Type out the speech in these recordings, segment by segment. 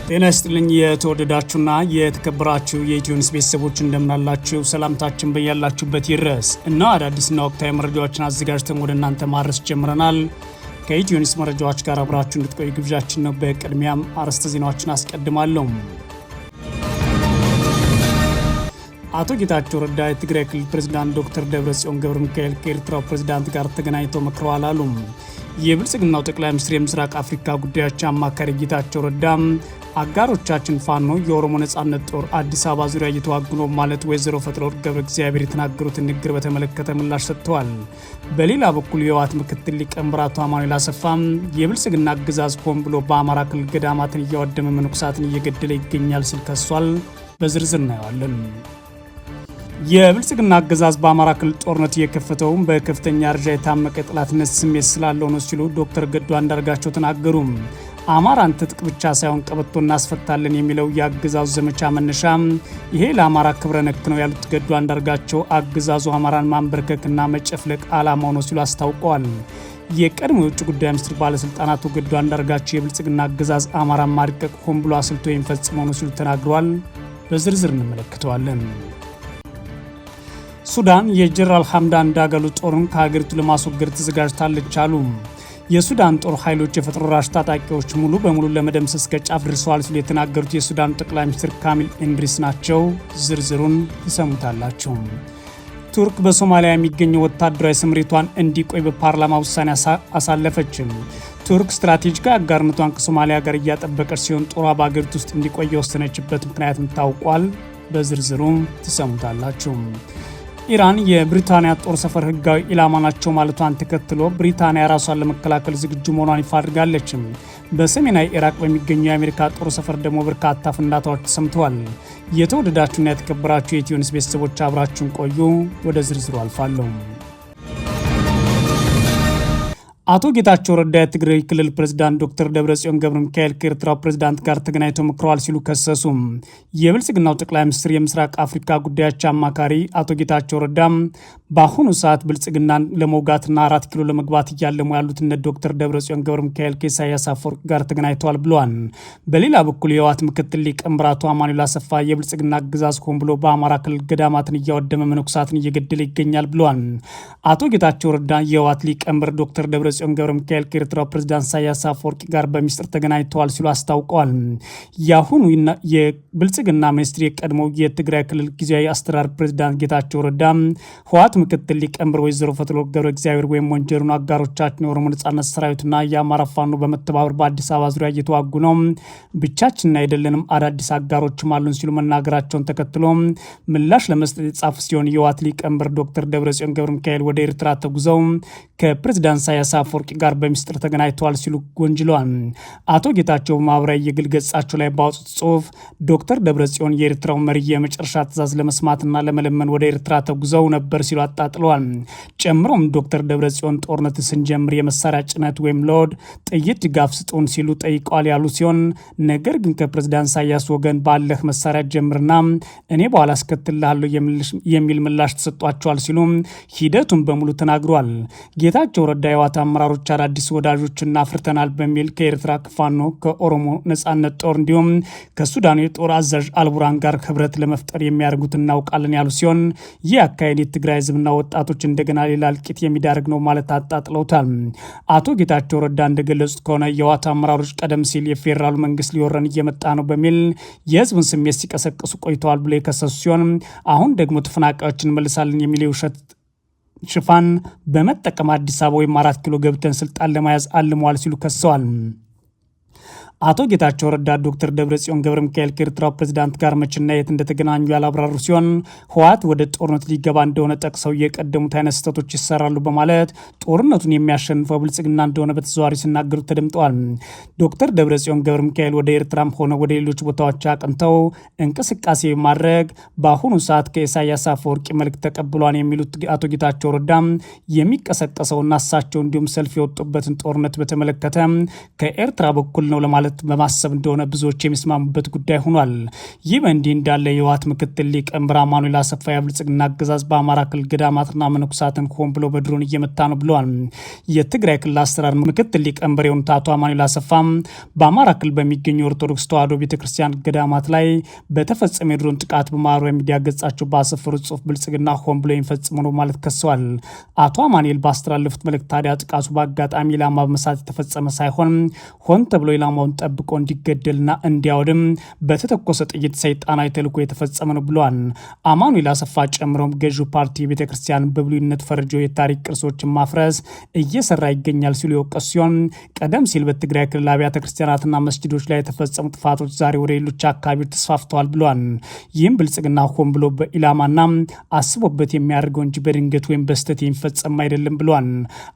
ጤና ይስጥልኝ የተወደዳችሁና የተከበራችሁ የኢትዮኒውስ ቤተሰቦች እንደምናላችሁ ሰላምታችን በያላችሁበት ይድረስ እና አዳዲስና ወቅታዊ መረጃዎችን አዘጋጅተን ወደ እናንተ ማድረስ ጀምረናል። ከኢትዮኒውስ መረጃዎች ጋር አብራችሁ እንድትቆዩ ግብዣችን ነው። በቅድሚያም አርዕስተ ዜናዎችን አስቀድማለሁ። አቶ ጌታቸው ረዳ የትግራይ ክልል ፕሬዝዳንት ዶክተር ደብረጽዮን ገብረ ሚካኤል ከኤርትራው ፕሬዝዳንት ጋር ተገናኝተው መክረዋል አሉ። የብልጽግናው ጠቅላይ ሚኒስትር የምስራቅ አፍሪካ ጉዳዮች አማካሪ ጌታቸው ረዳ አጋሮቻችን ፋኖ የኦሮሞ ነጻነት ጦር አዲስ አበባ ዙሪያ እየተዋጉ ነው ማለት ወይዘሮ ፈትለወርቅ ገብረ እግዚአብሔር የተናገሩትን ንግግር በተመለከተ ምላሽ ሰጥተዋል። በሌላ በኩል የህወሓት ምክትል ሊቀመንበር አቶ አማኑኤል አሰፋ የብልጽግና አገዛዝ ሆን ብሎ በአማራ ክልል ገዳማትን እያወደመ መነኮሳትን እየገደለ ይገኛል ሲል ከሷል። በዝርዝር እናየዋለን። የብልጽግና አገዛዝ በአማራ ክልል ጦርነት እየከፈተው በከፍተኛ ደረጃ የታመቀ ጠላትነት ስሜት ስላለው ነው ሲሉ ዶክተር ገዱ አንዳርጋቸው ተናገሩ። አማራን ትጥቅ ብቻ ሳይሆን ቀበቶ እናስፈታለን የሚለው የአገዛዙ ዘመቻ መነሻ ይሄ ለአማራ ክብረ ነክ ነው ያሉት ገዱ አንዳርጋቸው አገዛዙ አማራን ማንበርከክና መጨፍለቅ ዓላማው ነው ሲሉ አስታውቀዋል። የቀድሞ የውጭ ጉዳይ ሚኒስትር ባለስልጣናቱ ገዱ አንዳርጋቸው የብልጽግና አገዛዝ አማራን ማድቀቅ ሆን ብሎ አስልቶ የሚፈጽመው ነው ሲሉ ተናግረዋል። በዝርዝር እንመለከተዋለን። ሱዳን የጀነራል ሐምዳን ዳጋሎ ጦርን ከሀገሪቱ ለማስወገድ ተዘጋጅታለች አሉ። የሱዳን ጦር ኃይሎች የፈጥኖ ደራሽ ታጣቂዎች ሙሉ በሙሉ ለመደምሰስ ከጫፍ ደርሰዋል ሲሉ የተናገሩት የሱዳን ጠቅላይ ሚኒስትር ካሚል ኢድሪስ ናቸው። ዝርዝሩን ትሰሙታላችሁ። ቱርክ በሶማሊያ የሚገኘው ወታደራዊ ስምሪቷን እንዲቆይ በፓርላማ ውሳኔ አሳለፈችም። ቱርክ ስትራቴጂካዊ አጋርነቷን ከሶማሊያ ጋር እያጠበቀች ሲሆን ጦሯ በአገሪቱ ውስጥ እንዲቆይ የወሰነችበት ምክንያትም ታውቋል። በዝርዝሩም ትሰሙታላችሁ። ኢራን የብሪታንያ ጦር ሰፈር ህጋዊ ኢላማ ናቸው ማለቷን ተከትሎ ብሪታንያ ራሷን ለመከላከል ዝግጁ መሆኗን ይፋ አድርጋለች። በሰሜናዊ ኢራቅ በሚገኘው የአሜሪካ ጦር ሰፈር ደግሞ በርካታ ፍንዳታዎች ተሰምተዋል። የተወደዳችሁና የተከበራችሁ የኢትዮኒውስ ቤተሰቦች አብራችሁን ቆዩ። ወደ ዝርዝሩ አልፋለሁ። አቶ ጌታቸው ረዳ የትግራይ ክልል ፕሬዝዳንት ዶክተር ደብረጽዮን ገብረ ሚካኤል ከኤርትራው ፕሬዝዳንት ጋር ተገናኝተው መክረዋል ሲሉ ከሰሱ። የብልጽግናው ጠቅላይ ሚኒስትር የምስራቅ አፍሪካ ጉዳዮች አማካሪ አቶ ጌታቸው ረዳ በአሁኑ ሰዓት ብልጽግናን ለመውጋትና 4 ኪሎ ለመግባት እያለሙ ያሉት እነ ዶክተር ደብረጽዮን ገብረ ሚካኤል ከኢሳያስ አፈወርቂ ጋር ተገናኝተዋል ብለዋል። በሌላ በኩል የህወሓት ምክትል ሊቀመንበር አቶ አማኑኤል አሰፋ የብልጽግና አገዛዝ ሆን ብሎ በአማራ ክልል ገዳማትን እያወደመ መነኮሳትን እየገደለ ይገኛል ብለዋል። አቶ ጌታቸው ረዳ የህወሓት ሊቀመንበር ዶክተር ደብረጽዮን ገብረ ሚካኤል ከኤርትራው ፕሬዝዳንት ኢሳያስ አፈወርቂ ጋር በሚስጥር ተገናኝተዋል ሲሉ አስታውቀዋል። የአሁኑ የብልጽግና ሚኒስትር የቀድሞው የትግራይ ክልል ጊዜያዊ አስተዳደር ፕሬዝዳንት ጌታቸው ረዳ ህወሓት ምክትል ሊቀመንበር ወይዘሮ ፈትለወርቅ ገብረ እግዚአብሔር ወይም ወንጀሉን አጋሮቻችን የኦሮሞ ነጻነት ሰራዊትና የአማራ ፋኖ በመተባበር በአዲስ አበባ ዙሪያ እየተዋጉ ነው፣ ብቻችንን አይደለንም፣ አዳዲስ አጋሮችም አሉን ሲሉ መናገራቸውን ተከትሎ ምላሽ ለመስጠት የተጻፉ ሲሆን የህወሓት ሊቀመንበር ዶክተር ደብረጽዮን ገብረ ሚካኤል ወደ ኤርትራ ተጉዘው ከፕሬዝዳንት ኢሳያስ አፈወርቂ ጋር በሚስጥር ተገናኝተዋል ሲሉ ወንጅለዋል። አቶ ጌታቸው በማህበራዊ የግል ገጻቸው ላይ ባወጡት ጽሁፍ ዶክተር ደብረጽዮን የኤርትራው መሪ የመጨረሻ ትዕዛዝ ለመስማትና ለመለመን ወደ ኤርትራ ተጉዘው ነበር ሲሉ አጣጥለዋል። ጨምሮም ዶክተር ደብረጽዮን ጦርነት ስንጀምር የመሳሪያ ጭነት ወይም ሎድ ጥይት ድጋፍ ስጡን ሲሉ ጠይቀዋል ያሉ ሲሆን ነገር ግን ከፕሬዝዳንት ኢሳያስ ወገን ባለህ መሳሪያ ጀምርና እኔ በኋላ አስከትልሃለሁ የሚል ምላሽ ተሰጧቸዋል ሲሉ ሂደቱን በሙሉ ተናግሯል። ጌታቸው ረዳ የህወሓት አመራሮች አዳዲስ ወዳጆችን አፍርተናል በሚል ከኤርትራ ፋኖ ከኦሮሞ ነጻነት ጦር እንዲሁም ከሱዳኑ የጦር አዛዥ አልቡራን ጋር ህብረት ለመፍጠር የሚያደርጉት እናውቃለን ያሉ ሲሆን ይህ አካሄድ የትግራይ ህዝብና ወጣቶች እንደገና ሌላ እልቂት የሚዳርግ ነው ማለት አጣጥለውታል። አቶ ጌታቸው ረዳ እንደገለጹት ከሆነ የህወሓት አመራሮች ቀደም ሲል የፌዴራሉ መንግስት ሊወረን እየመጣ ነው በሚል የህዝቡን ስሜት ሲቀሰቅሱ ቆይተዋል ብሎ የከሰሱ ሲሆን አሁን ደግሞ ተፈናቃዮችን እንመልሳለን የሚል የውሸት ሽፋን በመጠቀም አዲስ አበባ ወይም 4 ኪሎ ገብተን ስልጣን ለመያዝ አልመዋል ሲሉ ከሰዋል። አቶ ጌታቸው ረዳ ዶክተር ደብረጽዮን ገብረ ሚካኤል ከኤርትራው ፕሬዝዳንት ጋር መቼና የት እንደተገናኙ ያላብራሩ ሲሆን ህወሓት ወደ ጦርነት ሊገባ እንደሆነ ጠቅሰው የቀደሙት አይነት ስህተቶች ይሰራሉ በማለት ጦርነቱን የሚያሸንፈው ብልጽግና እንደሆነ በተዘዋዋሪ ሲናገሩ ተደምጠዋል። ዶክተር ደብረጽዮን ገብረ ሚካኤል ወደ ኤርትራም ሆነ ወደ ሌሎች ቦታዎች አቅንተው እንቅስቃሴ ማድረግ በአሁኑ ሰዓት ከኢሳያስ አፈወርቂ መልእክት ተቀብሏን የሚሉት አቶ ጌታቸው ረዳ የሚቀሰቀሰውና እሳቸው እንዲሁም ሰልፍ የወጡበትን ጦርነት በተመለከተ ከኤርትራ በኩል ነው ለማለት በማለት በማሰብ እንደሆነ ብዙዎች የሚስማሙበት ጉዳይ ሆኗል። ይህ በእንዲህ እንዳለ የህወሓት ምክትል ሊቀመንበር አማኑኤል አሰፋ የብልጽግና አገዛዝ በአማራ ክልል ገዳማትና መነኮሳትን ሆን ብሎ በድሮን እየመታ ነው ብለዋል። የትግራይ ክልል አስተዳደር ምክትል ሊቀመንበር የሆኑት አቶ አማኑኤል አሰፋ በአማራ ክልል በሚገኙ ኦርቶዶክስ ተዋሕዶ ቤተክርስቲያን ገዳማት ላይ በተፈጸመ የድሮን ጥቃት በማህበራዊ ሚዲያ ገጻቸው ባሰፈሩት ጽሑፍ ብልጽግና ሆን ብሎ የሚፈጽሙ ነው ማለት ከሰዋል። አቶ አማኑኤል ባስተላለፉት መልእክት ታዲያ ጥቃቱ በአጋጣሚ ኢላማ በመሳት የተፈጸመ ሳይሆን ሆን ተብሎ ኢላማውን ጠብቆ እንዲገደልና እንዲያወድም በተተኮሰ ጥይት ሰይጣናዊ ተልዕኮ የተፈጸመ ነው ብለዋል። አማኑኤል አሰፋ ጨምረውም ገዢው ፓርቲ ቤተክርስቲያን በብሉይነት ፈርጆ የታሪክ ቅርሶችን ማፍረስ እየሰራ ይገኛል ሲሉ የወቀሱ ሲሆን ቀደም ሲል በትግራይ ክልል አብያተ ክርስቲያናትና መስጂዶች ላይ የተፈጸሙ ጥፋቶች ዛሬ ወደ ሌሎች አካባቢዎች ተስፋፍተዋል ብለዋል። ይህም ብልጽግና ሆን ብሎ በኢላማና አስቦበት የሚያደርገው እንጂ በድንገት ወይም በስተት የሚፈጸም አይደለም ብለዋል።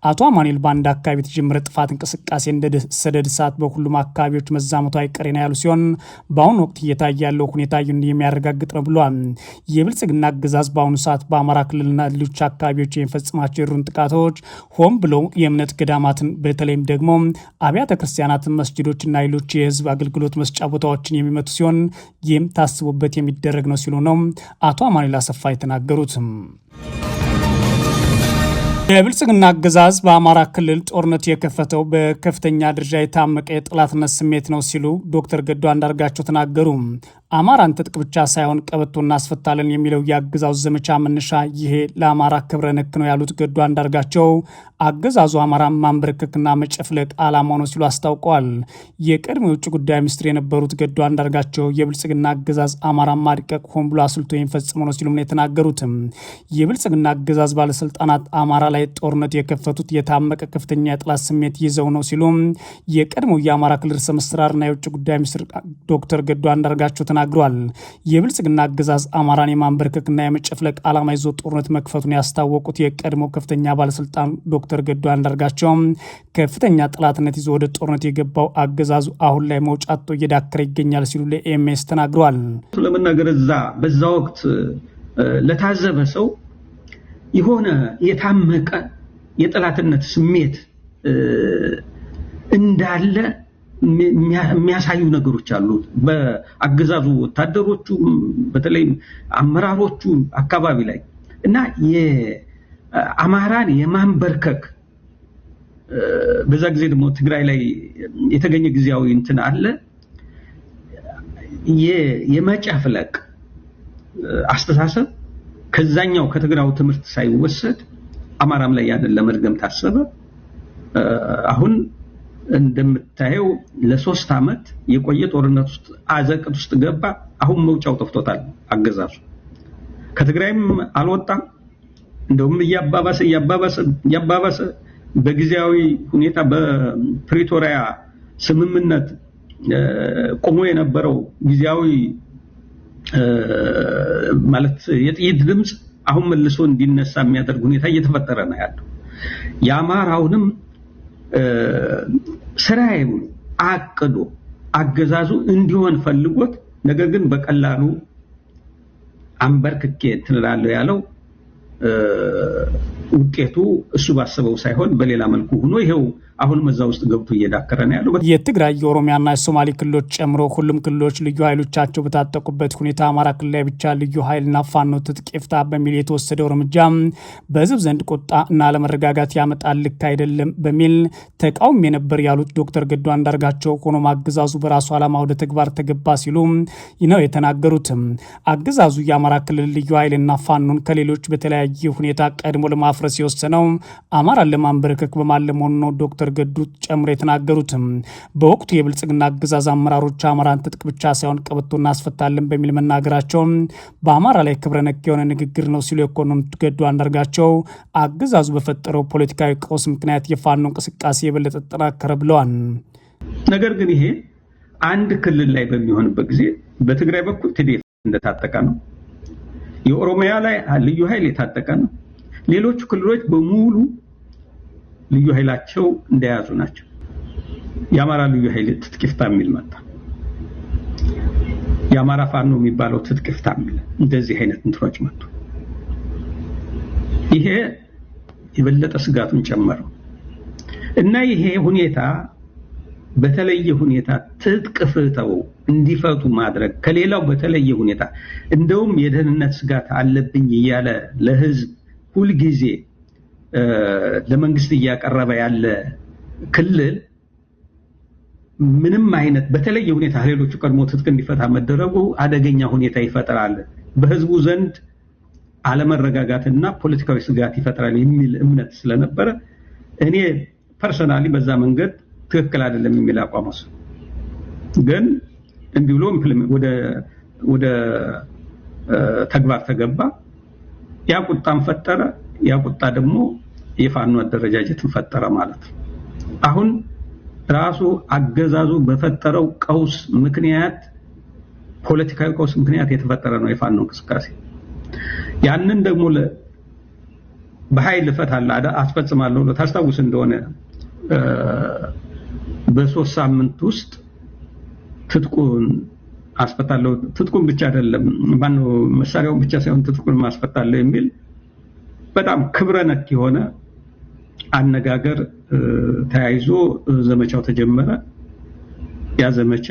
አቶ አማኑኤል በአንድ አካባቢ የተጀመረ ጥፋት እንቅስቃሴ እንደ ሰደድ እሳት በሁሉም አካባቢዎች መዛመቱ አይቀሬ ነው ያሉ ሲሆን በአሁኑ ወቅት እየታየ ያለው ሁኔታ የሚያረጋግጥ ነው ብለዋል። የብልጽግና አገዛዝ በአሁኑ ሰዓት በአማራ ክልልና ሌሎች አካባቢዎች የሚፈጽማቸው የድሮን ጥቃቶች ሆን ብለው የእምነት ገዳማትን በተለይም ደግሞ አብያተ ክርስቲያናትን፣ መስጂዶችና ሌሎች የህዝብ አገልግሎት መስጫ ቦታዎችን የሚመቱ ሲሆን ይህም ታስቦበት የሚደረግ ነው ሲሉ ነው አቶ አማኑኤል አሰፋ የተናገሩት። የብልጽግና አገዛዝ በአማራ ክልል ጦርነት የከፈተው በከፍተኛ ደረጃ የታመቀ የጠላትነት ስሜት ነው ሲሉ ዶክተር ገዱ አንዳርጋቸው ተናገሩ። አማራን ትጥቅ ብቻ ሳይሆን ቀበቶ እናስፈታለን የሚለው የአገዛዙ ዘመቻ መነሻ ይሄ ለአማራ ክብረ ነክ ነው ያሉት ገዱ አንዳርጋቸው አገዛዙ አማራን ማንበርከክና መጨፍለቅ ዓላማው ነው ሲሉ አስታውቀዋል። የቀድሞ የውጭ ጉዳይ ሚኒስትር የነበሩት ገዱ አንዳርጋቸው የብልጽግና አገዛዝ አማራን ማድቀቅ ሆን ብሎ አስልቶ የሚፈጽመው ነው ሲሉም ነው የተናገሩትም። የብልጽግና አገዛዝ ባለስልጣናት አማራ ላይ ጦርነት የከፈቱት የታመቀ ከፍተኛ የጠላት ስሜት ይዘው ነው ሲሉ የቀድሞ የአማራ ክልል ርዕሰ መስተዳድርና የውጭ ጉዳይ ሚኒስትር ዶክተር ገዱ አንዳርጋቸው ተናግሯል። የብልጽግና አገዛዝ አማራን የማንበርከክና የመጨፍለቅ ዓላማ ይዞ ጦርነት መክፈቱን ያስታወቁት የቀድሞ ከፍተኛ ባለስልጣን ዶክተር ገዱ አንዳርጋቸው ከፍተኛ ጠላትነት ይዞ ወደ ጦርነት የገባው አገዛዙ አሁን ላይ መውጫ አጥቶ እየዳከረ ይገኛል ሲሉ ለኤምኤስ ተናግረዋል። ለመናገር በዛ ወቅት ለታዘበ ሰው የሆነ የታመቀ የጠላትነት ስሜት እንዳለ የሚያሳዩ ነገሮች አሉ። በአገዛዙ ወታደሮቹ በተለይ አመራሮቹ አካባቢ ላይ እና የአማራን የማንበርከክ በዛ ጊዜ ደግሞ ትግራይ ላይ የተገኘ ጊዜያዊ እንትን አለ የመጨፍለቅ አስተሳሰብ ከዛኛው ከትግራው ትምህርት ሳይወሰድ አማራም ላይ ያንን ለመድገም ታሰበ። አሁን እንደምታየው ለ3 ዓመት የቆየ ጦርነት ውስጥ አዘቅት ውስጥ ገባ። አሁን መውጫው ጠፍቶታል አገዛዙ። ከትግራይም አልወጣም። እንደውም ያባባሰ በጊዜያዊ ሁኔታ በፕሪቶሪያ ስምምነት ቆሞ የነበረው ጊዜያዊ ማለት የጥይት ድምጽ አሁን መልሶ እንዲነሳ የሚያደርግ ሁኔታ እየተፈጠረ ነው ያለው። የአማራውንም ስራዬ አቅዶ አገዛዙ እንዲሆን ፈልጎት ነገር ግን በቀላሉ አንበርክኬ ትላለህ ያለው ውጤቱ እሱ ባሰበው ሳይሆን በሌላ መልኩ ሆኖ ይሄው አሁን መዛ ውስጥ ገብቶ እየዳከረ ነው ያለው። የትግራይ የኦሮሚያና የሶማሌ ክልሎች ጨምሮ ሁሉም ክልሎች ልዩ ኃይሎቻቸው በታጠቁበት ሁኔታ አማራ ክልል ላይ ብቻ ልዩ ኃይልና ፋኖ ትጥቅ ይፍታ በሚል የተወሰደው እርምጃ በህዝብ ዘንድ ቁጣ እና አለመረጋጋት ያመጣል፣ ልክ አይደለም በሚል ተቃውሞ የነበር ያሉት ዶክተር ገዱ አንዳርጋቸው ሆኖም አገዛዙ በራሱ ዓላማ ወደ ተግባር ተገባ ሲሉ ነው የተናገሩት። አገዛዙ የአማራ ክልል ልዩ ኃይልና ፋኖን ከሌሎች በተለያየ ሁኔታ ቀድሞ ለማፍረስ የወሰነው አማራን ለማንበርከክ በማለም ሆኖ ነው ዶክተር ገዱ ጨምሮ የተናገሩትም። በወቅቱ የብልጽግና አገዛዝ አመራሮች አማራን ትጥቅ ብቻ ሳይሆን ቀበቶ እናስፈታለን በሚል መናገራቸው በአማራ ላይ ክብረ ነክ የሆነ ንግግር ነው ሲሉ የኮነኑት ገዱ አንዳርጋቸው አገዛዙ በፈጠረው ፖለቲካዊ ቀውስ ምክንያት የፋኖ እንቅስቃሴ የበለጠ ተጠናከረ ብለዋል። ነገር ግን ይሄ አንድ ክልል ላይ በሚሆንበት ጊዜ በትግራይ በኩል ትዴፍ እንደታጠቀ ነው፣ የኦሮሚያ ላይ ልዩ ኃይል የታጠቀ ነው፣ ሌሎች ክልሎች በሙሉ ልዩ ኃይላቸው እንደያዙ ናቸው። የአማራ ልዩ ኃይል ትጥቅ ይፍታ የሚል መጣ። የአማራ ፋኖ የሚባለው ትጥቅ ይፍታ የሚል እንደዚህ አይነት እንትሮች መጡ። ይሄ የበለጠ ስጋቱን ጨመረው እና ይሄ ሁኔታ በተለየ ሁኔታ ትጥቅ ፍተው እንዲፈቱ ማድረግ ከሌላው በተለየ ሁኔታ እንደውም የደህንነት ስጋት አለብኝ እያለ ለህዝብ ሁልጊዜ ለመንግስት እያቀረበ ያለ ክልል ምንም አይነት በተለየ ሁኔታ ሌሎቹ ቀድሞ ትጥቅ እንዲፈታ መደረጉ አደገኛ ሁኔታ ይፈጥራል፣ በህዝቡ ዘንድ አለመረጋጋትና ፖለቲካዊ ስጋት ይፈጥራል የሚል እምነት ስለነበረ እኔ ፐርሰናሊ በዛ መንገድ ትክክል አይደለም የሚል አቋም ወሰድኩ። ግን እንዲህ ብሎ ወደ ተግባር ተገባ። ያ ቁጣን ፈጠረ። ያ ቁጣ ደግሞ የፋኖ አደረጃጀትን ፈጠረ ማለት ነው። አሁን ራሱ አገዛዙ በፈጠረው ቀውስ ምክንያት ፖለቲካዊ ቀውስ ምክንያት የተፈጠረ ነው የፋኖ እንቅስቃሴ። ያንን ደግሞ በኃይል እፈታለሁ አስፈጽማለሁ ታስታውስ እንደሆነ በ3 ሳምንት ውስጥ ትጥቁን አስፈታለሁ፣ ትጥቁን ብቻ አይደለም ማነው መሳሪያውን ብቻ ሳይሆን ትጥቁን ማስፈታለሁ የሚል በጣም ክብረ ነክ የሆነ አነጋገር ተያይዞ ዘመቻው ተጀመረ። ያ ዘመቻ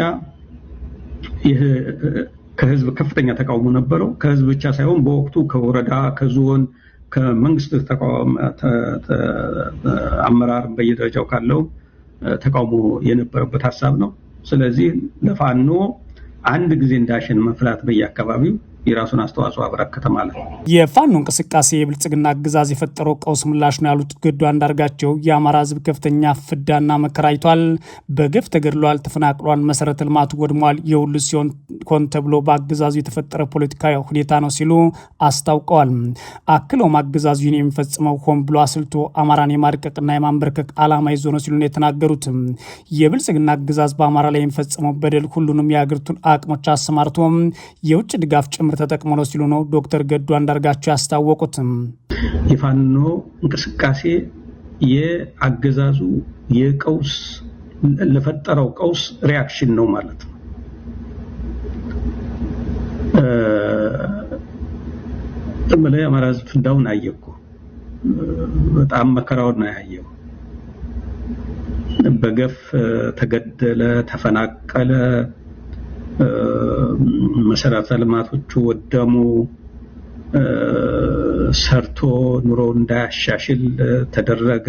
ከህዝብ ከፍተኛ ተቃውሞ ነበረው። ከህዝብ ብቻ ሳይሆን በወቅቱ ከወረዳ ከዞን ከመንግስት ተቃውሞ አመራር በየደረጃው ካለው ተቃውሞ የነበረበት ሐሳብ ነው። ስለዚህ ለፋኖ አንድ ጊዜ እንዳሸን መፍላት በየአካባቢው የራሱን አስተዋጽኦ አበረከተ ማለት ነው። የፋኖ እንቅስቃሴ የብልጽግና አገዛዝ የፈጠረው ቀውስ ምላሽ ነው ያሉት ገዱ አንዳርጋቸው የአማራ ህዝብ ከፍተኛ ፍዳና መከራ አይቷል፣ በገፍ ተገድሏል፣ ተፈናቅሏል፣ መሰረተ ልማቱ ወድሟል። የሁሉ ሲሆን ኮን ተብሎ በአገዛዙ የተፈጠረ ፖለቲካዊ ሁኔታ ነው ሲሉ አስታውቀዋል። አክለውም አገዛዙ ይህን የሚፈጽመው ሆን ብሎ አስልቶ አማራን የማድቀቅና የማንበርከክ ዓላማ ይዞ ነው ሲሉ ነው የተናገሩት። የብልጽግና አገዛዝ በአማራ ላይ የሚፈጽመው በደል ሁሉንም የአገሪቱን አቅሞች አሰማርቶ የውጭ ድጋፍ ጭምር ተጠቅሞ ነው ሲሉ ነው ዶክተር ገዱ አንዳርጋቸው ያስታወቁት። የፋኖ እንቅስቃሴ የአገዛዙ የቀውስ ለፈጠረው ቀውስ ሪአክሽን ነው ማለት ነው። ተመለየ አማራ ህዝብ ፍዳውን አየኩ፣ በጣም መከራውን ያየው፣ በገፍ ተገደለ፣ ተፈናቀለ፣ መሰረተ ልማቶቹ ወደሙ፣ ሰርቶ ኑሮ እንዳያሻሽል ተደረገ፣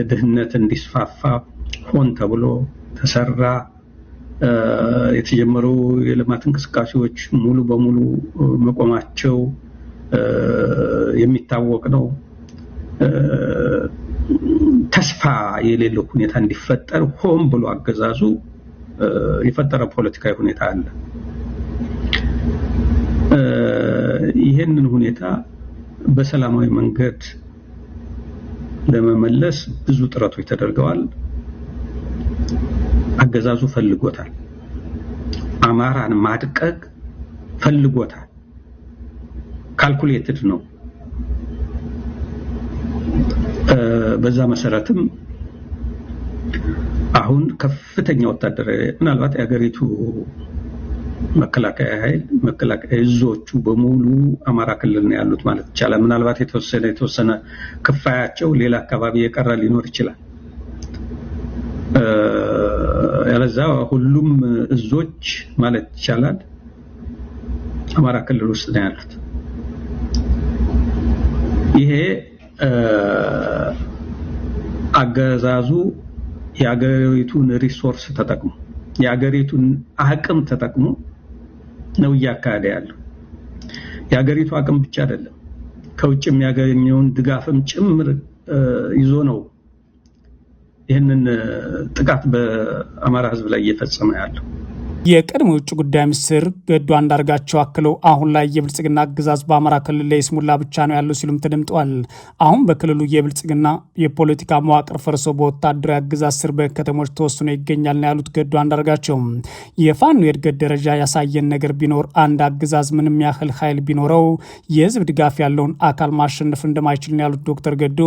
ድህነት እንዲስፋፋ ሆን ተብሎ ተሰራ። የተጀመሩ የልማት እንቅስቃሴዎች ሙሉ በሙሉ መቆማቸው የሚታወቅ ነው። ተስፋ የሌለው ሁኔታ እንዲፈጠር ሆን ብሎ አገዛዙ የፈጠረ ፖለቲካዊ ሁኔታ አለ። ይሄንን ሁኔታ በሰላማዊ መንገድ ለመመለስ ብዙ ጥረቶች ተደርገዋል። አገዛዙ ፈልጎታል። አማራን ማድቀቅ ፈልጎታል። ካልኩሌትድ ነው። በዛ መሰረትም አሁን ከፍተኛ ወታደራዊ ምናልባት የሀገሪቱ መከላከያ ኃይል መከላከያ እዞቹ በሙሉ አማራ ክልል ነው ያሉት ማለት ይቻላል። ምናልባት የተወሰነ ክፋያቸው ሌላ አካባቢ የቀረ ሊኖር ይችላል። ያለዛ ሁሉም እዞች ማለት ይቻላል አማራ ክልል ውስጥ ነው ያሉት። ይሄ አገዛዙ የአገሪቱን ሪሶርስ ተጠቅሞ የአገሪቱን አቅም ተጠቅሞ ነው እያካሄደ ያለው። የአገሪቱ አቅም ብቻ አይደለም፣ ከውጭ የሚያገኘውን ድጋፍም ጭምር ይዞ ነው ይህንን ጥቃት በአማራ ህዝብ ላይ እየፈጸመ ያለው። የቀድሞ የውጭ ጉዳይ ሚኒስትር ገዱ አንዳርጋቸው አክለው አሁን ላይ የብልጽግና አገዛዝ በአማራ ክልል ላይ ስሙላ ብቻ ነው ያለው ሲሉም ተደምጠዋል። አሁን በክልሉ የብልጽግና የፖለቲካ መዋቅር ፈርሶ በወታደራዊ አገዛዝ ስር በከተሞች ተወስኖ ይገኛል ነው ያሉት ገዱ አንዳርጋቸው። የፋኖ የእድገት ደረጃ ያሳየን ነገር ቢኖር አንድ አገዛዝ ምንም ያህል ኃይል ቢኖረው የህዝብ ድጋፍ ያለውን አካል ማሸነፍ እንደማይችል ነው ያሉት ዶክተር ገዱ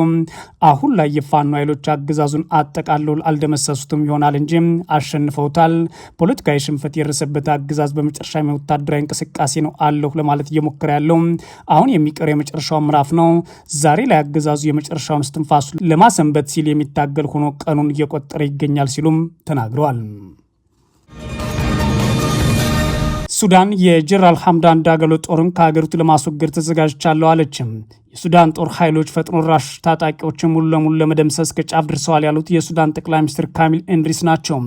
አሁን ላይ የፋኖ ኃይሎች አገዛዙን አጠቃለው አልደመሰሱትም ይሆናል እንጂ አሸንፈውታል። ፖለቲካዊ ሽንፈት የደረሰበት አገዛዝ በመጨረሻ ወታደራዊ እንቅስቃሴ ነው አለሁ ለማለት እየሞከረ ያለው አሁን የሚቀረው የመጨረሻው ምዕራፍ ነው። ዛሬ ላይ አገዛዙ የመጨረሻውን እስትንፋሱ ለማሰንበት ሲል የሚታገል ሆኖ ቀኑን እየቆጠረ ይገኛል ሲሉም ተናግረዋል። ሱዳን የጀነራል ሐምዳን ዳገሎ ጦርን ከሀገሪቱ ለማስወገድ ተዘጋጅቻለሁ አለችም። የሱዳን ጦር ኃይሎች ፈጥኖ ራሽ ታጣቂዎችን ሙሉ ለሙሉ ለመደምሰስ ከጫፍ ደርሰዋል ያሉት የሱዳን ጠቅላይ ሚኒስትር ካሚል ኤንድሪስ ናቸው።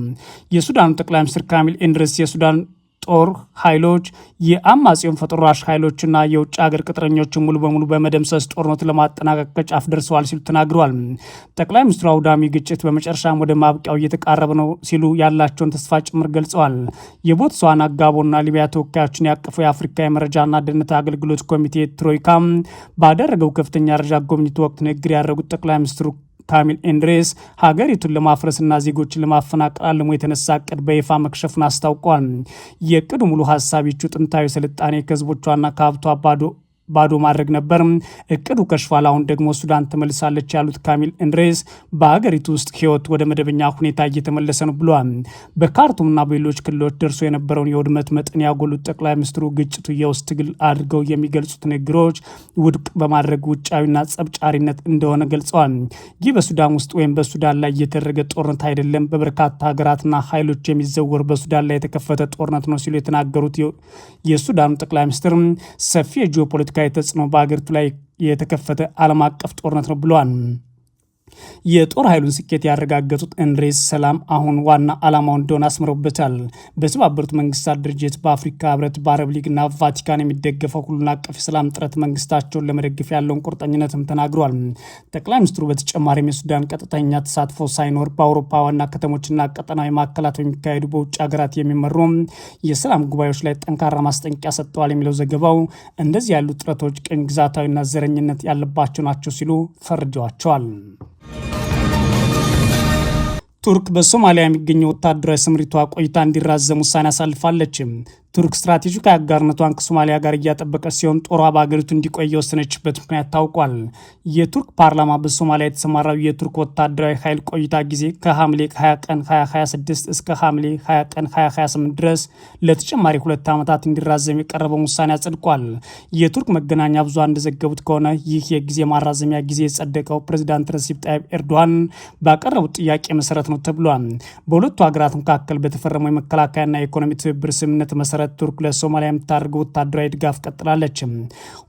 የሱዳኑ ጠቅላይ ሚኒስትር ካሚል ኤንድሪስ የሱዳን ጦር ኃይሎች የአማጺውን ፈጥኖ ራሽ ኃይሎችና የውጭ ሀገር ቅጥረኞችን ሙሉ በሙሉ በመደምሰስ ጦርነቱ ለማጠናቀቅ ከጫፍ ደርሰዋል ሲሉ ተናግረዋል። ጠቅላይ ሚኒስትሩ አውዳሚ ግጭት በመጨረሻም ወደ ማብቂያው እየተቃረበ ነው ሲሉ ያላቸውን ተስፋ ጭምር ገልጸዋል። የቦትስዋና፣ ጋቦንና ሊቢያ ተወካዮችን ያቀፈው የአፍሪካ የመረጃና ደህንነት አገልግሎት ኮሚቴ ትሮይካ ባደረገው ከፍተኛ ደረጃ ጉብኝት ወቅት ንግግር ያደረጉት ጠቅላይ ሚኒስትሩ ካሚል ኤንድሪስ ሀገሪቱን ለማፍረስና ዜጎችን ለማፈናቀል አልሞ የተነሳ እቅድ በይፋ መክሸፉን አስታውቋል። የእቅዱ ሙሉ ሀሳብ ይቹ ጥንታዊ ስልጣኔ ከህዝቦቿና ከሀብቷ ባዶ ማድረግ ነበር። እቅዱ ከሽፏል። አሁን ደግሞ ሱዳን ተመልሳለች ያሉት ካሚል ኤንድሪስ በሀገሪቱ ውስጥ ህይወት ወደ መደበኛ ሁኔታ እየተመለሰ ነው ብለዋል። በካርቱምና በሌሎች ክልሎች ደርሶ የነበረውን የውድመት መጠን ያጎሉት ጠቅላይ ሚኒስትሩ ግጭቱ የውስጥ ትግል አድርገው የሚገልጹት ንግግሮች ውድቅ በማድረግ ውጫዊና ጸብጫሪነት እንደሆነ ገልጸዋል። ይህ በሱዳን ውስጥ ወይም በሱዳን ላይ የተደረገ ጦርነት አይደለም፣ በበርካታ ሀገራትና ኃይሎች የሚዘወር በሱዳን ላይ የተከፈተ ጦርነት ነው ሲሉ የተናገሩት የሱዳኑ ጠቅላይ ሚኒስትር ሰፊ የጂኦፖለቲካ ተጽዕኖ በሀገሪቱ ላይ የተከፈተ ዓለም አቀፍ ጦርነት ነው ብለዋል። የጦር ኃይሉን ስኬት ያረጋገጡት ኤንድሪስ ሰላም አሁን ዋና ዓላማው እንደሆነ አስምረውበታል። በተባበሩት መንግስታት ድርጅት፣ በአፍሪካ ህብረት፣ በአረብ ሊግና ቫቲካን የሚደገፈው ሁሉን አቀፍ የሰላም ጥረት መንግስታቸውን ለመደገፍ ያለውን ቁርጠኝነትም ተናግሯል። ጠቅላይ ሚኒስትሩ በተጨማሪም የሱዳን ቀጥተኛ ተሳትፎ ሳይኖር በአውሮፓ ዋና ከተሞችና ቀጠናዊ ማዕከላት በሚካሄዱ በውጭ ሀገራት የሚመሩ የሰላም ጉባኤዎች ላይ ጠንካራ ማስጠንቀቂያ ሰጥተዋል የሚለው ዘገባው እንደዚህ ያሉ ጥረቶች ቅኝ ግዛታዊና ዘረኝነት ያለባቸው ናቸው ሲሉ ፈርጀዋቸዋል። ቱርክ በሶማሊያ የሚገኘው ወታደራዊ ስምሪቷ ቆይታ እንዲራዘም ውሳኔ አሳልፋለች። ቱርክ ስትራቴጂካዊ አጋርነቷን ከሶማሊያ ጋር እያጠበቀች ሲሆን ጦሯ በሀገሪቱ እንዲቆይ የወሰነችበት ምክንያት ታውቋል። የቱርክ ፓርላማ በሶማሊያ የተሰማራው የቱርክ ወታደራዊ ኃይል ቆይታ ጊዜ ከሐምሌ 20 ቀን 2026 እስከ ሐምሌ 20 ቀን 2028 ድረስ ለተጨማሪ 2 ዓመታት እንዲራዘም የቀረበውን ውሳኔ አጽድቋል። የቱርክ መገናኛ ብዙሃን እንደዘገቡት ከሆነ ይህ የጊዜ ማራዘሚያ ጊዜ የጸደቀው ፕሬዚዳንት ረሲፕ ጣይብ ኤርዶዋን ባቀረቡት ጥያቄ መሰረት ነው ተብሏል። በሁለቱ ሀገራት መካከል በተፈረመው የመከላከያና የኢኮኖሚ ትብብር ስምምነት መሰረት ቱርክ ለሶማሊያ የምታደርገው ወታደራዊ ድጋፍ ቀጥላለች።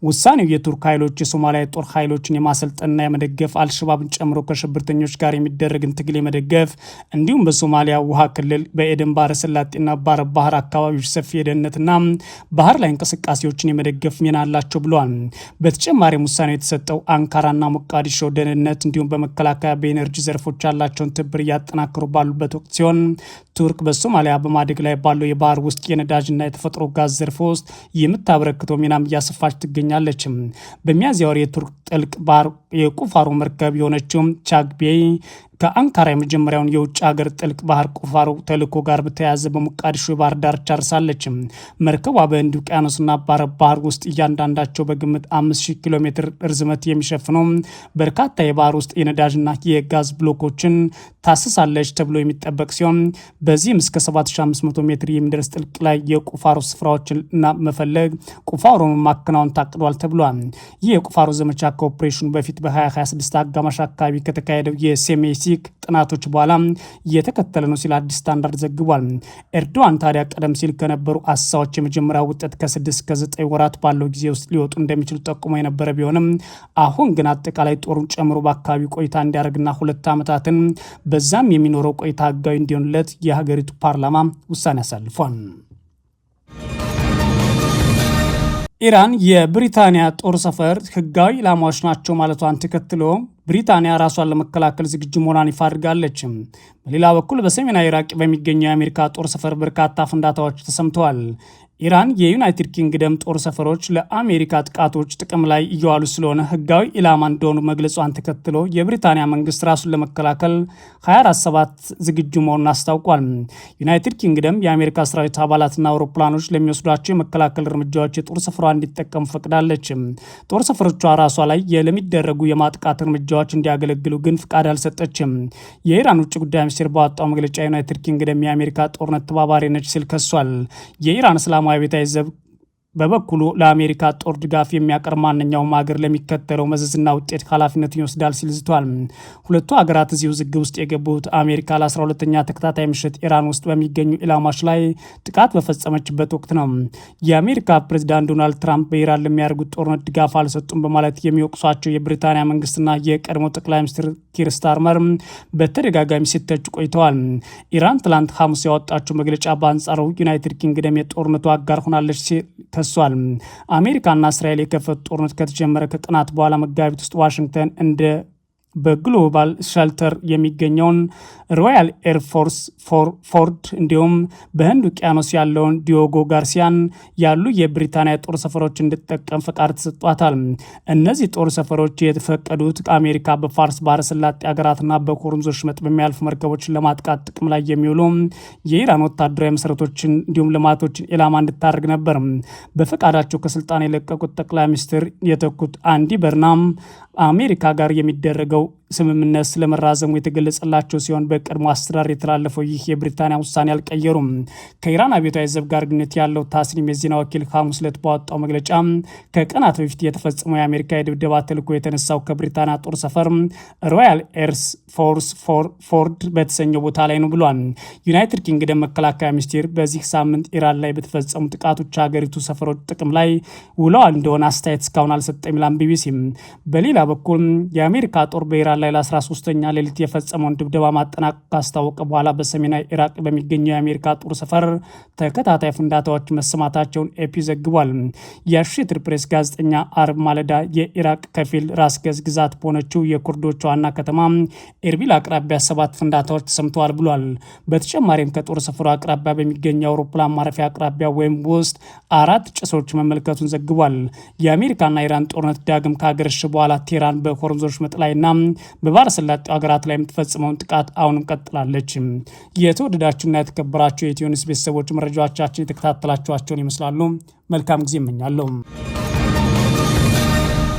ውሳኔው የቱርክ ኃይሎች የሶማሊያ የጦር ኃይሎችን የማሰልጠንና የመደገፍ አልሸባብን ጨምሮ ከሽብርተኞች ጋር የሚደረግን ትግል የመደገፍ እንዲሁም በሶማሊያ ውሃ ክልል በኤደን ባህረ ሰላጤና በአረብ ባህር አካባቢዎች ሰፊ የደህንነትና ባህር ላይ እንቅስቃሴዎችን የመደገፍ ሚና አላቸው ብለዋል። በተጨማሪም ውሳኔው የተሰጠው አንካራና ሞቃዲሾ ደህንነት እንዲሁም በመከላከያ በኤነርጂ ዘርፎች ያላቸውን ትብብር እያጠናከሩ ባሉበት ወቅት ሲሆን ቱርክ በሶማሊያ በማደግ ላይ ባለው የባህር ውስጥ የነዳጅና የተፈጥሮ ጋዝ ዘርፍ ውስጥ የምታበረክተው ሚናም እያሰፋች ትገኛለች። በሚያዝያ ወር የቱርክ ጥልቅ ባህር የቁፋሮ መርከብ የሆነችው ቻግቤይ ከአንካራ የመጀመሪያውን የውጭ ሀገር ጥልቅ ባህር ቁፋሮ ተልዕኮ ጋር በተያያዘ በሞቃዲሾ የባህር ዳርቻ አርሳለች። መርከቧ በህንድ ውቅያኖስና በአረብ ባህር ውስጥ እያንዳንዳቸው በግምት 5000 ኪሎ ሜትር ርዝመት የሚሸፍኑ በርካታ የባህር ውስጥ የነዳጅና የጋዝ ብሎኮችን ታስሳለች ተብሎ የሚጠበቅ ሲሆን በዚህም እስከ 7500 ሜትር የሚደርስ ጥልቅ ላይ የቁፋሮ ስፍራዎችን እና መፈለግ ቁፋሮን ማከናወን ታቅዷል ተብሏል። ይህ የቁፋሮ ዘመቻ ከኦፕሬሽኑ በፊት በ2026 አጋማሽ አካባቢ ከተካሄደው የሴሜሲ ጥናቶች በኋላ እየተከተለ ነው ሲል አዲስ ስታንዳርድ ዘግቧል። ኤርዶዋን ታዲያ ቀደም ሲል ከነበሩ አሳዎች የመጀመሪያ ውጤት ከ6 እስከ 9 ወራት ባለው ጊዜ ውስጥ ሊወጡ እንደሚችሉ ጠቁሞ የነበረ ቢሆንም አሁን ግን አጠቃላይ ጦሩን ጨምሮ በአካባቢው ቆይታ እንዲያደርግና 2 ዓመታትን በዛም የሚኖረው ቆይታ ህጋዊ እንዲሆንለት የሀገሪቱ ፓርላማ ውሳኔ አሳልፏል። ኢራን የብሪታንያ ጦር ሰፈር ህጋዊ ኢላማዎች ናቸው ማለቷን ተከትሎ ብሪታንያ ራሷን ለመከላከል ዝግጁ መሆኗን ይፋ አድርጋለች። በሌላ በኩል በሰሜናዊ ኢራቅ በሚገኘው የአሜሪካ ጦር ሰፈር በርካታ ፍንዳታዎች ተሰምተዋል። ኢራን የዩናይትድ ኪንግደም ጦር ሰፈሮች ለአሜሪካ ጥቃቶች ጥቅም ላይ እየዋሉ ስለሆነ ህጋዊ ኢላማ እንደሆኑ መግለጿን ተከትሎ የብሪታንያ መንግስት ራሱን ለመከላከል 24/7 ዝግጁ መሆኑን አስታውቋል። ዩናይትድ ኪንግደም የአሜሪካ ሰራዊት አባላትና አውሮፕላኖች ለሚወስዷቸው የመከላከል እርምጃዎች የጦር ስፍራ እንዲጠቀሙ ፈቅዳለች። ጦር ሰፈሮቿ ራሷ ላይ ለሚደረጉ የማጥቃት እርምጃዎች እንዲያገለግሉ ግን ፍቃድ አልሰጠችም። የኢራን ውጭ ጉዳይ ሚኒስቴር ባወጣው መግለጫ ዩናይትድ ኪንግደም የአሜሪካ ጦርነት ተባባሪ ነች ሲል ከሷል። የኢራን እስላማዊ ቤታዊ ዘብ በበኩሉ ለአሜሪካ ጦር ድጋፍ የሚያቀርብ ማንኛውም ሀገር ለሚከተለው መዘዝና ውጤት ኃላፊነቱን ይወስዳል ሲል ዝቷል። ሁለቱ ሀገራት እዚህ ውዝግብ ውስጥ የገቡት አሜሪካ ለ12ኛ ተከታታይ ምሽት ኢራን ውስጥ በሚገኙ ኢላማዎች ላይ ጥቃት በፈጸመችበት ወቅት ነው። የአሜሪካ ፕሬዚዳንት ዶናልድ ትራምፕ በኢራን ለሚያደርጉት ጦርነት ድጋፍ አልሰጡም በማለት የሚወቅሷቸው የብሪታንያ መንግስትና የቀድሞ ጠቅላይ ሚኒስትር ኪር ስታርመር በተደጋጋሚ ሲተቹ ቆይተዋል። ኢራን ትላንት ሐሙስ ያወጣችው መግለጫ በአንጻሩ ዩናይትድ ኪንግደም የጦርነቱ አጋር ሆናለች ከሷል። አሜሪካና እስራኤል የከፈቱት ጦርነት ከተጀመረ ከቀናት በኋላ መጋቢት ውስጥ ዋሽንግተን እንደ በግሎባል ሸልተር የሚገኘውን ሮያል ኤርፎርስ ፎርድ እንዲሁም በህንድ ውቅያኖስ ያለውን ዲዮጎ ጋርሲያን ያሉ የብሪታንያ ጦር ሰፈሮች እንድትጠቀም ፈቃድ ተሰጥቷታል። እነዚህ ጦር ሰፈሮች የተፈቀዱት አሜሪካ በፋርስ ባህረ ሰላጤ ሀገራትና በሆርሙዝ ወሽመጥ በሚያልፉ መርከቦችን ለማጥቃት ጥቅም ላይ የሚውሉ የኢራን ወታደራዊ መሰረቶችን እንዲሁም ልማቶችን ኢላማ እንድታደርግ ነበር። በፈቃዳቸው ከስልጣን የለቀቁት ጠቅላይ ሚኒስትር የተኩት አንዲ በርናም አሜሪካ ጋር የሚደረገው ስምምነት ስለመራዘሙ የተገለጸላቸው ሲሆን በቀድሞ አስተዳደር የተላለፈው ይህ የብሪታንያ ውሳኔ አልቀየሩም። ከኢራን አብዮታዊ ዘብ ጋር ግንኙነት ያለው ታስኒም የዜና ወኪል ሐሙስ ዕለት ባወጣው መግለጫ ከቀናት በፊት የተፈጸመው የአሜሪካ የድብደባ ተልዕኮ የተነሳው ከብሪታንያ ጦር ሰፈር ሮያል ኤርስ ፎርስ ፎርድ በተሰኘው ቦታ ላይ ነው ብሏል። ዩናይትድ ኪንግደም መከላከያ ሚኒስቴር በዚህ ሳምንት ኢራን ላይ በተፈጸሙ ጥቃቶች ሀገሪቱ ሰፈሮች ጥቅም ላይ ውለዋል እንደሆነ አስተያየት እስካሁን አልሰጠም ይላል ቢቢሲ። በሌላ በኩል የአሜሪካ ጦር በኢራን ላይ ለ13ኛ ሌሊት የፈጸመውን ድብደባ ማጠናቀቅ ካስታወቀ በኋላ በሰሜናዊ ኢራቅ በሚገኘው የአሜሪካ ጦር ሰፈር ተከታታይ ፍንዳታዎች መሰማታቸውን ኤፒ ዘግቧል። የአሶሼትድ ፕሬስ ጋዜጠኛ አርብ ማለዳ የኢራቅ ከፊል ራስ ገዝ ግዛት በሆነችው የኩርዶች ዋና ከተማ ኤርቢል አቅራቢያ 7 ፍንዳታዎች ተሰምተዋል ብሏል። በተጨማሪም ከጦር ሰፈሩ አቅራቢያ በሚገኘው አውሮፕላን ማረፊያ አቅራቢያ ወይም ውስጥ 4 ጭሶች መመልከቱን ዘግቧል። የአሜሪካና ኢራን ጦርነት ዳግም ካገረሸ በኋላ ቴህራን በሆርሙዝ ወሽመጥ ላይና በባህረ ሰላጤው ሀገራት ላይ የምትፈጽመውን ጥቃት አሁንም ቀጥላለች። የተወደዳችሁና የተከበራችሁ የኢትዮ ኒውስ ቤተሰቦች መረጃዎቻችን የተከታተላችኋቸውን ይመስላሉ። መልካም ጊዜ እመኛለሁ።